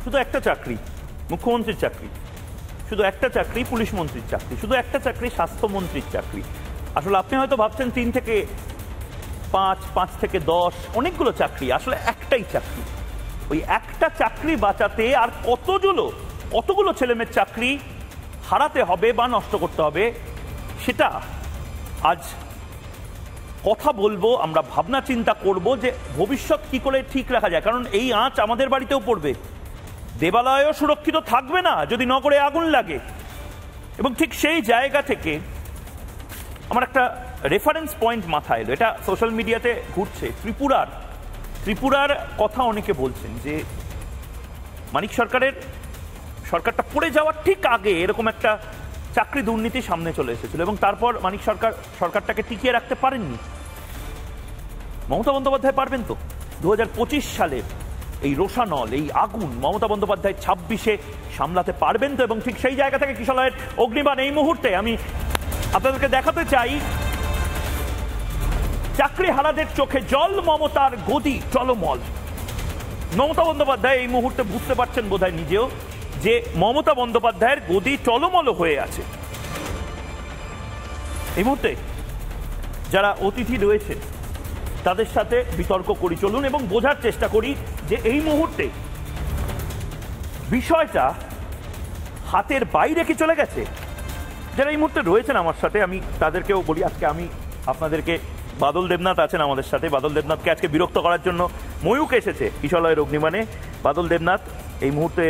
শুধু একটা চাকরি মুখ্যমন্ত্রীর চাকরি, শুধু একটা চাকরি পুলিশ মন্ত্রীর চাকরি, শুধু একটা চাকরি স্বাস্থ্যমন্ত্রীর চাকরি। আসলে আপনি হয়তো ভাবছেন 3 থেকে 5, 5 থেকে 10 অনেকগুলো চাকরি, আসলে একটাই চাকরি। ওই একটা চাকরি বাঁচাতে আর কতগুলো ছেলেমেয়ের চাকরি হারাতে হবে বা নষ্ট করতে হবে, সেটা আজ কথা বলবো। আমরা ভাবনা চিন্তা করব যে ভবিষ্যৎ কি করে ঠিক রাখা যায়, কারণ এই আঁচ আমাদের বাড়িতেও পড়বে। দেবালয়ও সুরক্ষিত থাকবে না যদি নগরে আগুন লাগে। এবং ঠিক সেই জায়গা থেকে আমার একটা রেফারেন্স পয়েন্ট মাথায় এলো, এটা সোশ্যাল মিডিয়াতে ঘুরছে। ত্রিপুরার কথা অনেকে বলছেন যে মানিক সরকারটা পড়ে যাওয়ার ঠিক আগে এরকম একটা চাকরি দুর্নীতি সামনে চলে এসেছিল এবং তারপর মানিক সরকারটাকে টিকিয়ে রাখতে পারেননি। মমতা বন্দ্যোপাধ্যায় পারবেন তো? 2025 সালে এই রোষানল, এই আগুন মমতা বন্দ্যোপাধ্যায় 26-এ সামলাতে পারবেন তো? এবং ঠিক সেই জায়গা থেকে কিশলয়ের অগ্নিবাণ এই মুহূর্তে আমি আপনাদেরকে দেখাতে চাই, চাকরি হারাদের চোখে জল, মমতার গদি টলমল। মমতা বন্দ্যোপাধ্যায় এই মুহূর্তে বুঝতে পারছেন বোধহয় নিজেও যে মমতা বন্দ্যোপাধ্যায়ের গদি টলমল হয়ে আছে। এই মুহূর্তে যারা অতিথি রয়েছে তাদের সাথে বিতর্ক করি, চলুন এবং বোঝার চেষ্টা করি যে এই মুহূর্তে বিষয়টা হাতের বাইরে কি চলে গেছে। যারা এই মুহূর্তে রয়েছেন আমার সাথে আমি তাদেরকেও বলি, আজকে আমি আপনাদেরকে, বাদল দেবনাথ আছেন আমাদের সাথে। বাদল দেবনাথকে আজকে বিরক্ত করার জন্য ময়ূক এসেছে কিশলয়ের অগ্নিবাণে। বাদল দেবনাথ এই মুহূর্তে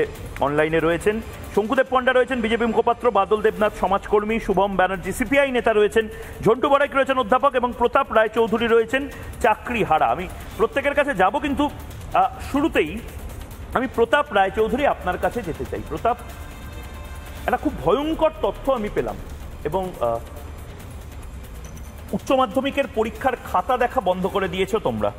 অনলাইনে রয়েছেন। শঙ্কুদেব পণ্ডা রয়েছেন বিজেপি মুখপাত্র, বাদল দেবনাথ সমাজকর্মী, শুভম ব্যানার্জি সিপিআই নেতা রয়েছেন, ঝন্টু বড়াইক রয়েছেন অধ্যাপক এবং প্রতাপ রায়চৌধুরী রয়েছেন চাকরি হারা। আমি প্রত্যেকের কাছে যাব, কিন্তু শুরুতেই আমি প্রতাপ রায়চৌধুরী আপনার কাছে যেতে চাই। প্রতাপ, একটা খুব ভয়ঙ্কর তথ্য আমি পেলাম এবং উচ্চ মাধ্যমিকের পরীক্ষার খাতা দেখা বন্ধ করে দিয়েছো তোমরা।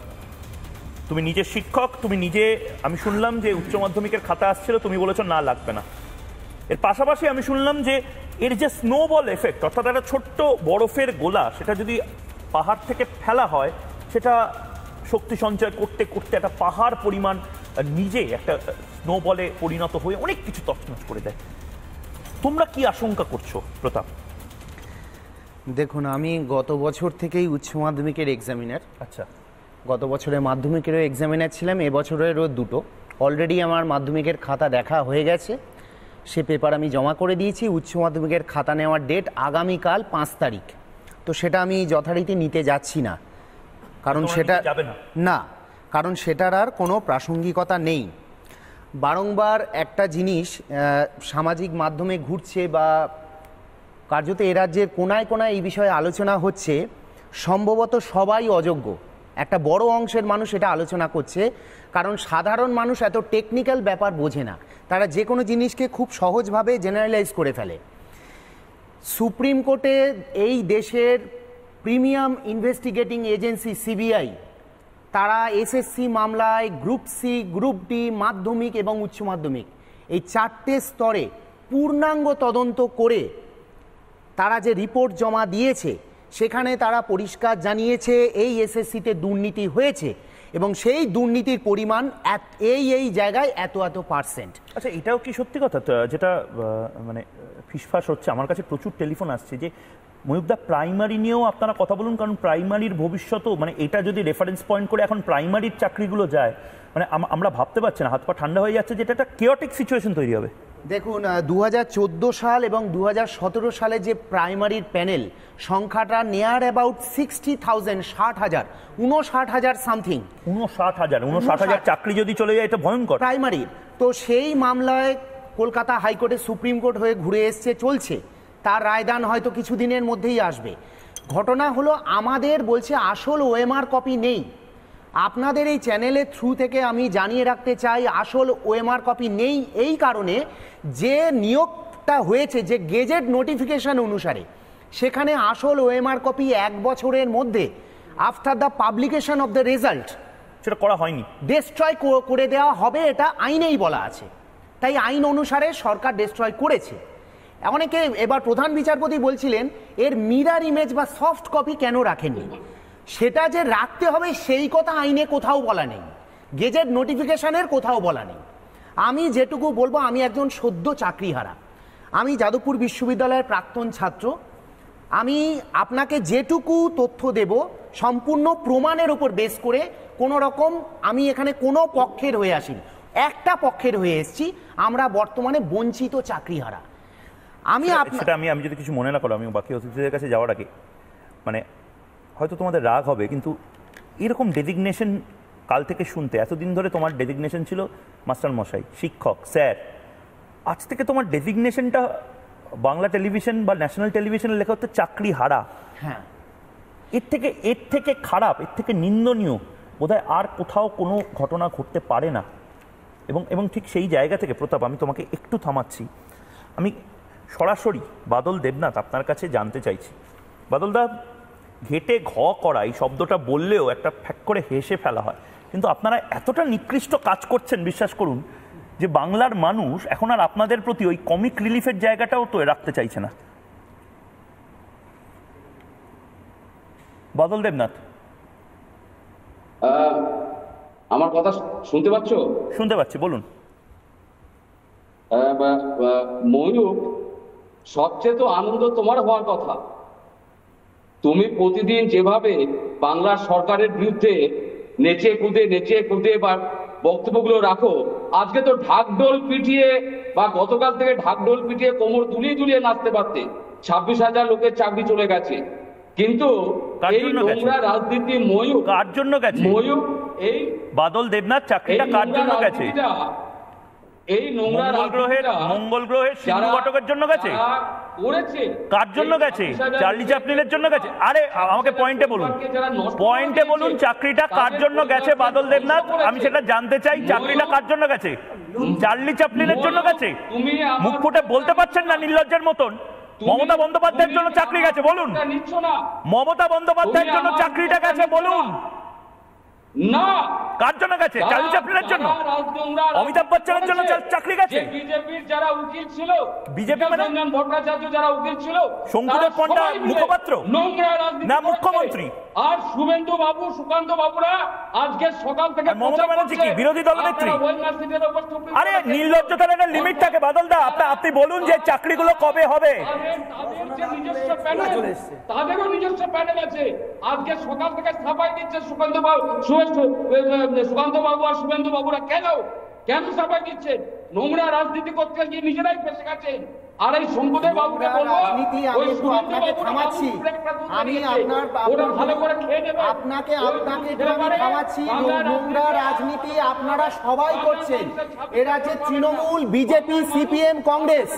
তুমি নিজে শিক্ষক, তুমি নিজে, আমি শুনলাম যে উচ্চ মাধ্যমিকের খাতা আসছিল, তুমি বলেছো না লাগবে না। এর পাশাপাশি আমি শুনলাম যে এর যে স্নোবল এফেক্ট, অর্থাৎ একটা ছোট্ট বরফের গোলা, সেটা যদি পাহাড় থেকে ফেলা হয় সেটা শক্তি সঞ্চয় করতে করতে একটা পাহাড় পরিমাণ নিজে একটা স্নোবলে পরিণত হয়ে অনেক কিছু তছনছ করে দেয়। তোমরা কি আশঙ্কা করছো প্রতাপ? দেখুন, আমি গত বছর থেকেই উচ্চ মাধ্যমিকের এক্সামিনার। আচ্ছা, গত বছরে মাধ্যমিকেরও এক্সামিনার ছিলাম, এবছরেরও দুটো। অলরেডি আমার মাধ্যমিকের খাতা দেখা হয়ে গেছে, সে পেপার আমি জমা করে দিয়েছি। উচ্চ মাধ্যমিকের খাতা নেওয়ার ডেট আগামীকাল 5 তারিখ। তো সেটা আমি যথারীতি নিতে যাচ্ছি না, কারণ সেটা না, কারণ সেটার আর কোনো প্রাসঙ্গিকতা নেই। বারংবার একটা জিনিস সামাজিক মাধ্যমে ঘুরছে বা কার্যত এ রাজ্যের কোনায় কোনায় এই বিষয়ে আলোচনা হচ্ছে। সম্ভবত সবাই অযোগ্য, একটা বড় অংশের মানুষ এটা আলোচনা করছে, কারণ সাধারণ মানুষ এত টেকনিক্যাল ব্যাপার বোঝে না। তারা যে কোনো জিনিসকে খুব সহজভাবে জেনারেলাইজ করে ফেলে। সুপ্রিম কোর্টে এই দেশের প্রিমিয়াম ইনভেস্টিগেটিং এজেন্সি সিবিআই, তারা এসএসসি মামলায় গ্রুপ সি, গ্রুপ ডি, মাধ্যমিক এবং উচ্চ মাধ্যমিক এই 4টে স্তরে পূর্ণাঙ্গ তদন্ত করে তারা যে রিপোর্ট জমা দিয়েছে সেখানে তারা পরিষ্কার জানিয়েছে এই এসএসসিতে দুর্নীতি হয়েছে এবং সেই দুর্নীতির পরিমাণ এই জায়গায় এত %। আচ্ছা, এটাও কি সত্যি কথা যেটা মানে ফিসফাস হচ্ছে? আমার কাছে প্রচুর টেলিফোন আসছে যে ময়ূকদা প্রাইমারি নিয়েও আপনারা কথা বলুন, কারণ প্রাইমারির ভবিষ্যৎও, মানে এটা যদি রেফারেন্স পয়েন্ট করে এখন প্রাইমারির চাকরিগুলো যায়, মানে আমরা ভাবতে পারছি না, হাত পা ঠান্ডা হয়ে যাচ্ছে, যেটা একটা কেওটিক সিচুয়েশন তৈরি হবে। দেখুন, 2014 সাল এবং 2017 সালে যে প্রাইমারির প্যানেল সংখ্যাটা নিয়ার অ্যাবাউট 60,000, 60,000 সামথিং, 59,000 চাকরি যদি চলে যায় এটা ভয়ঙ্কর প্রাইমারির। তো সেই মামলায় কলকাতা হাইকোর্টে সুপ্রিম কোর্ট হয়ে ঘুরে এসছে, চলছে, তার রায়দান হয়তো কিছুদিনের মধ্যেই আসবে। ঘটনা হলো আমাদের বলছে আসল ওএমআর কপি নেই। আপনাদের এই চ্যানেলের থ্রু থেকে আমি জানিয়ে রাখতে চাই আসল ওএমআর কপি নেই এই কারণে যে নিয়োগটা হয়েছে, যে গেজেট নোটিফিকেশন অনুসারে, সেখানে আসল ওএমআর কপি 1 বছরের মধ্যে after the publication of the result সেটা করা হয়নি, ডেস্ট্রয় করে দেওয়া হবে, এটা আইনেই বলা আছে। তাই আইন অনুসারে সরকার ডেস্ট্রয় করেছে। অনেকে এবার প্রধান বিচারপতি বলছিলেন এর মিরার ইমেজ বা সফট কপি কেন রাখেননি, সেটা যে রাখতে হবে সেই কথা আইনে কোথাও বলা নেই, গেজেট নোটিফিকেশনের কোথাও বলা নেই। আমি যেটুকু বলবো, আমি একজন সদ্য চাকরিহারা, আমি যাদবপুর বিশ্ববিদ্যালয়ের প্রাক্তন ছাত্র। আমি আপনাকে যেটুকু তথ্য দেব সম্পূর্ণ প্রমাণের উপর বেস করে, কোনো রকম আমি এখানে কোনো পক্ষের হয়ে আসিনি, একটা পক্ষের হয়ে এসেছি। আমরা বর্তমানে বঞ্চিত চাকরিহারা। সেটা আমি যদি কিছু মনে না করো, আমি বাকি অতিথিদের কাছে যাওয়ার আগে, মানে হয়তো তোমাদের রাগ হবে, কিন্তু এরকম ডেজিগনেশন কাল থেকে শুনতে, এতদিন ধরে তোমার ডেজিগনেশন ছিল মাস্টার মশাই, শিক্ষক, স্যার। আজ থেকে তোমার ডেজিগনেশনটা বাংলা টেলিভিশন বা ন্যাশনাল টেলিভিশনে লেখা হচ্ছে চাকরি হারা। হ্যাঁ, এর থেকে খারাপ, এর থেকে নিন্দনীয় বোধহয় আর কোথাও কোনো ঘটনা ঘটতে পারে না। এবং ঠিক সেই জায়গা থেকে প্রতাপ, আমি তোমাকে একটু থামাচ্ছি। আমি সরাসরি বাদল দেবনাথ আপনার কাছে জানতে চাইছি। বাদলদা, ঘেটে ঘ করা এই শব্দটা বললেও একটা ফ্যাক করে হেসে ফেলা হয়, কিন্তু আপনারা এতটা নিকৃষ্ট কাজ করছেন, বিশ্বাস করুন, যে বাংলার মানুষ এখন আর আপনাদের প্রতি ওই কমিক রিলিফের জায়গাটাও তো রাখতে চাইছে না। বাদল দেবনাথ, আমার কথা শুনতে পাচ্ছ? শুনতে পাচ্ছি, বলুন। ময়ূর, সবচেয়ে তো আনন্দ তোমার হওয়ার কথা। তুমি প্রতিদিন যেভাবে বাংলার সরকারের বিরুদ্ধে নেচে কুদে বা বক্তব্যগুলো রাখো, আজকে তো ঢাকঢোল পিটিয়ে বা গতকাল থেকে ঢাকঢোল পিটিয়ে কোমর দুলিয়ে নাচতে পারতে। 26,000 লোকের চাকরি চলে গেছে, কিন্তু এই নোংরা রাজনীতি ময়ূর কার জন্য গেছে? ময়ূর, এই বাদল দেবনাথ, চাকরিটা কার জন্য গেছে? এই নোংরা মঙ্গল গ্রহের সিন্ধু ঘটকের জন্য গেছে? কার জন্য গেছে? চার্লি চ্যাপলিনের জন্য গেছে? আরে আমাকে পয়েন্টে বলুন চাকরিটা কার জন্য গেছে বাদল দেবনাথ, আমি সেটা জানতে চাই। চাকরিটা কার জন্য গেছে? চার্লি চ্যাপলিনের জন্য গেছে? মুখ ফুটে বলতে পারছেন না নির্লজ্জের মতন? মমতা বন্দ্যোপাধ্যায়ের জন্য চাকরি গেছে, বলুন। মমতা বন্দ্যোপাধ্যায়ের জন্য চাকরিটা গেছে, বলুন। না, কার জন্য গেছে? চার্লি চ্যাপলিনের জন্য? অমিতাভ বচ্চনের জন্য চাকরি গেছে? বিজেপির যারা উকিল ছিল, বিজেপি মানে রঞ্জন ভট্টাচার্য যারা উকিল ছিল, শঙ্কুদেব পণ্ডা মুখপাত্র নোংরা রাজনীতি না মুখ্যমন্ত্রী? আর শুভেন্দু বাবু, সুকান্ত বাবুরা আজকে সকাল থেকে মমতা ব্যানার্জি কি বিরোধী দলনেত্রী? আরে নির্লজ্জতার একটা লিমিট থাকে বাদলদা। আপনি বলুন যে চাকরিগুলো কবে হবে? তাদেরও নিজস্ব প্যানেল আছে। আজকে সকাল থেকে সাফাই দিচ্ছে সুকান্ত বাবু আর শুভেন্দু বাবুরা। কেন সাফাই দিচ্ছেন? নোংরা রাজনীতি করতে গিয়ে নিজেরাই ফেসে গেছেন। আর এই শঙ্কুদেব বাবুকে বলবো, ওই শুভেন্দু বাবু থামাচ্ছি, আমি আপনাকে থামাচ্ছি। নোংরা রাজনীতি আপনারা সবাই করছেন। এরা যে তৃণমূল, বিজেপি, সিপিএম, কংগ্রেস,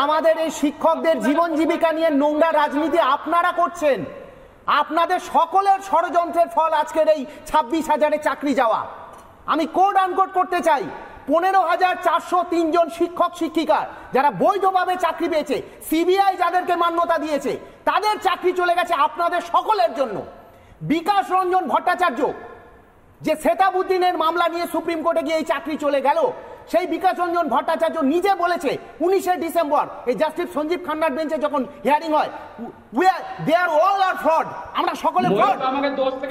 আমাদের এই শিক্ষকদের জীবন জীবিকা নিয়ে নোংরা রাজনীতি আপনারা করছেন। আপনাদের সকলের ষড়যন্ত্রের ফল আজকের এই 26,000 চাকরি যাওয়া। আমি কোড আনকোড করতে চাই, 15,403 জন শিক্ষক শিক্ষিকা যারা বৈধভাবে চাকরি পেয়েছে, সিবিআই যাদেরকে মান্যতা দিয়েছে, তাদের চাকরি চলে গেছে আপনাদের সকলের জন্য। বিকাশ রঞ্জন ভট্টাচার্য যে সেতাবুদ্দিনের মামলা নিয়ে সুপ্রিম কোর্টে গিয়ে এই চাকরি চলে গেল, সেই বিকাশ রঞ্জন ভট্টাচার্য নিজে বলেছে 19শে ডিসেম্বর এই জাস্টিস সঞ্জীব খান্নার বেঞ্চে যখন হিয়ারিং হয়, দে আর অল আর ফ্রড, আমরা সকলে ফ্রড।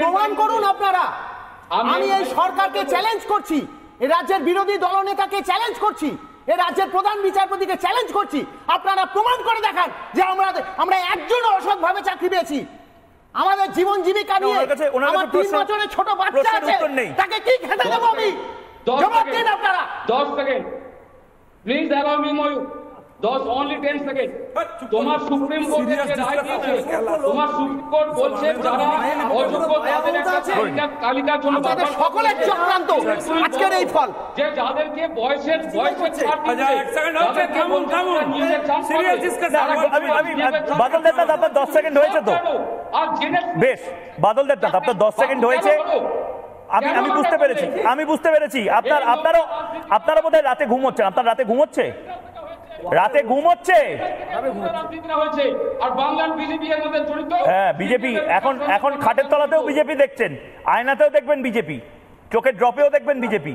প্রমাণ করুন আপনারা। আমি এই সরকারকে চ্যালেঞ্জ করছি, এই রাজ্যের বিরোধী দলনেতাকে চ্যালেঞ্জ করছি, এই রাজ্যের প্রধান বিচারপতিকে চ্যালেঞ্জ করছি, আপনারা প্রমাণ করে দেখান যে আমরা একজনও অসৎভাবে চাকরি পেয়েছি। আমাদের জীবন জীবিকা নিয়ে আমার 3 বছরের ছোট বাচ্চা আছে, তাকে কি খেতে দেবো আমি? জবাব দিন আপনারা। 10 second please allow me Mayur. 10 second. তোমার সুপ্রিম কোর্ট যে রায় দিয়েছে, তোমার সুপ্রিম কোর্ট বলছে যারা অযোগ্য তাদের একটা তালিকার জন্য সকলের চক্রান্ত আজকের এই ফল, যে যাদেরকে বয়সের ছাড় দিচ্ছে। বাদল দেবনাথ, আপনার 10 সেকেন্ড হয়েছে তো? বেশ, বাদল দেবনাথ, আপনার 10 সেকেন্ড হয়েছে। আমি বুঝতে পেরেছি আপনারা বোধহয় রাতে ঘুমোচ্ছেন। আপনার রাতে ঘুমোচ্ছে? হ্যাঁ, বিজেপি এখন খাটের তলাতেও বিজেপি দেখছেন, আয়নাতেও দেখবেন বিজেপি, চোখের ড্রপেও দেখবেন বিজেপি।